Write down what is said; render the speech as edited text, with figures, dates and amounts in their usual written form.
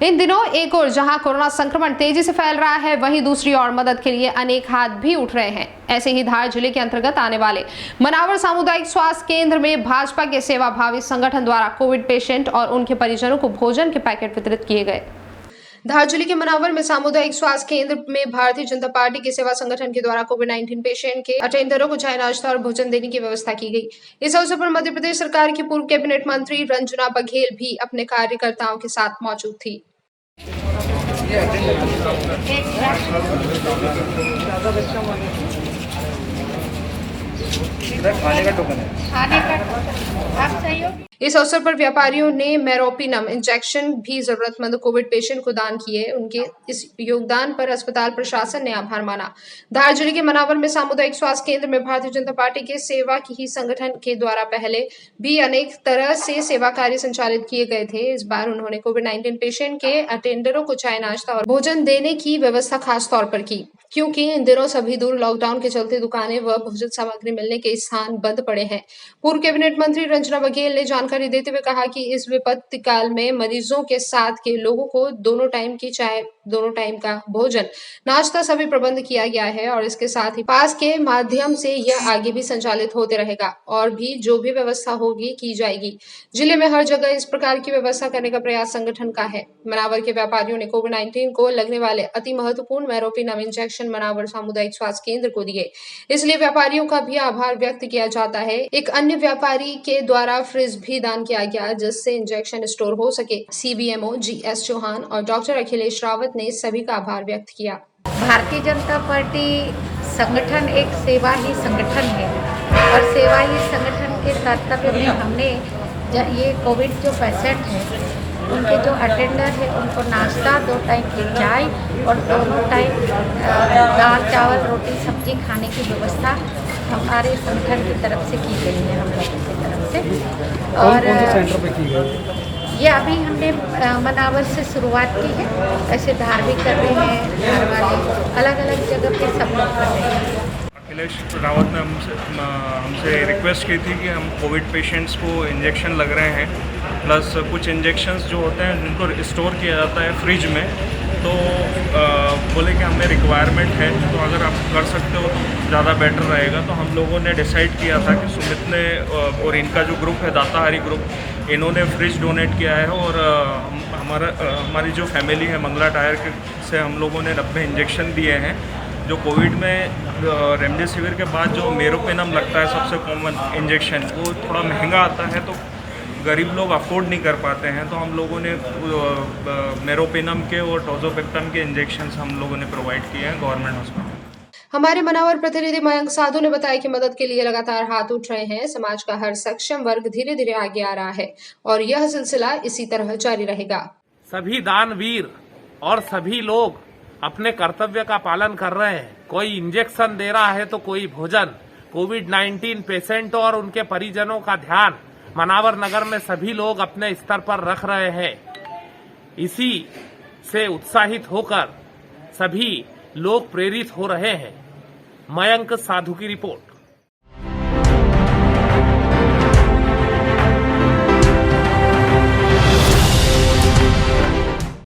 इन दिनों एक ओर जहां कोरोना संक्रमण तेजी से फैल रहा है, वहीं दूसरी ओर मदद के लिए अनेक हाथ भी उठ रहे हैं। ऐसे ही धार जिले के अंतर्गत आने वाले मनावर सामुदायिक स्वास्थ्य केंद्र में भाजपा के सेवाभावी संगठन द्वारा कोविड पेशेंट और उनके परिजनों को भोजन के पैकेट वितरित किए गए। धार जिले के मनावर में सामुदायिक स्वास्थ्य केंद्र में भारतीय जनता पार्टी के सेवा संगठन के द्वारा कोविड-19 पेशेंट के अटेंडरों को चाय नाश्ता और भोजन देने की व्यवस्था की गई। इस अवसर पर मध्य प्रदेश सरकार की पूर्व कैबिनेट मंत्री रंजना बघेल भी अपने कार्यकर्ताओं के साथ मौजूद थी। खाने का टोकन है। आप सहयोग। इस अवसर पर व्यापारियों ने मेरोपिनम इंजेक्शन भी जरूरतमंद कोविड पेशेंट को दान किए। उनके इस योगदान पर अस्पताल प्रशासन ने आभार माना। धार जिले के मनावर में सामुदायिक स्वास्थ्य केंद्र में भारतीय जनता पार्टी के सेवा की ही संगठन के द्वारा पहले भी अनेक तरह से सेवा कार्य संचालित किए गए थे। इस बार उन्होंने कोविड-19 पेशेंट के अटेंडरों को चाय नाश्ता और भोजन देने की व्यवस्था खास तौर पर की, क्योंकि इन दिनों सभी दूर लॉकडाउन के चलते दुकानें व भोजन सामग्री मिलने के स्थान बंद पड़े हैं। पूर्व कैबिनेट मंत्री रंजना बघेल ने जानकारी देते हुए कहा कि इस विपत्ति काल में मरीजों के साथ के लोगों को दोनों टाइम की चाय, दोनों टाइम का भोजन, नाश्ता सभी प्रबंध किया गया है और इसके साथ ही पास के माध्यम से यह आगे भी संचालित होते रहेगा और भी जो भी व्यवस्था होगी की जाएगी। जिले में हर जगह इस प्रकार की व्यवस्था करने का प्रयास संगठन का है। मनावर के व्यापारियों ने कोविड-19 को लगने वाले अति महत्वपूर्ण मेरोपिनम इंजेक्शन मनावर सामुदायिक स्वास्थ्य केंद्र को दिए, इसलिए व्यापारियों का भी आभार व्यक्त किया जाता है। एक अन्य व्यापारी के द्वारा फ्रिज भी दान किया गया, जिससे इंजेक्शन स्टोर हो सके। सीबीएमओ जी.एस. चौहान और डॉक्टर अखिलेश रावत ने सभी का आभार व्यक्त किया। भारतीय जनता पार्टी संगठन एक सेवा ही संगठन है और सेवा ही संगठन के कर्तव्य में हमने ये कोविड जो पेशेंट है उनके जो अटेंडर है उनको नाश्ता, 2 टाइम की चाय और दोनों टाइम दाल चावल रोटी सब्जी खाने की व्यवस्था हमारे संगठन की तरफ से की गई है, हम लोगों की तरफ से। और सेंटर पे की गई ये अभी हमने मनावर से शुरुआत की है, ऐसे धार भी कर रहे हैं, धार वाले अलग अलग जगह पे सब लोग कर रहे हैं। अखिलेश रावत ने हमसे रिक्वेस्ट की थी कि हम कोविड पेशेंट्स को इंजेक्शन लग रहे हैं, प्लस कुछ इंजेक्शंस जो होते हैं जिनको स्टोर किया जाता है फ्रिज में, तो बोले कि हमें रिक्वायरमेंट है, तो अगर आप कर सकते हो तो ज़्यादा बेटर रहेगा। तो हम लोगों ने डिसाइड किया था कि सुमित ने और इनका जो ग्रुप है दाताहारी ग्रुप, इन्होंने फ्रिज डोनेट किया है और हमारी जो फैमिली है मंगला टायर से हम लोगों ने 90 इंजेक्शन दिए हैं। जो कोविड में रेमडेसिविर के बाद जो मेरोपिनम लगता है सबसे कॉमन इंजेक्शन, वो थोड़ा महंगा आता है, तो गरीब लोग अफोर्ड नहीं कर पाते हैं, तो हम लोगों ने मेरोपिनम के और टोजोपेक्टम के इंजेक्शंस हम लोगों ने प्रोवाइड किए हैं गवर्नमेंट हॉस्पिटल। हमारे मनावर प्रतिनिधि मयंक साधु ने बताया कि मदद के लिए लगातार हाथ उठ रहे हैं। समाज का हर सक्षम वर्ग धीरे धीरे आगे आ रहा है और यह सिलसिला इसी तरह जारी रहेगा। सभी दानवीर और सभी लोग अपने कर्तव्य का पालन कर रहे हैं। कोई इंजेक्शन दे रहा है तो कोई भोजन। कोविड-19 पेशेंटों और उनके परिजनों का ध्यान मनावर नगर में सभी लोग अपने स्तर पर रख रहे हैं। इसी से उत्साहित होकर सभी लोग प्रेरित हो रहे हैं। मयंक साधु की रिपोर्ट।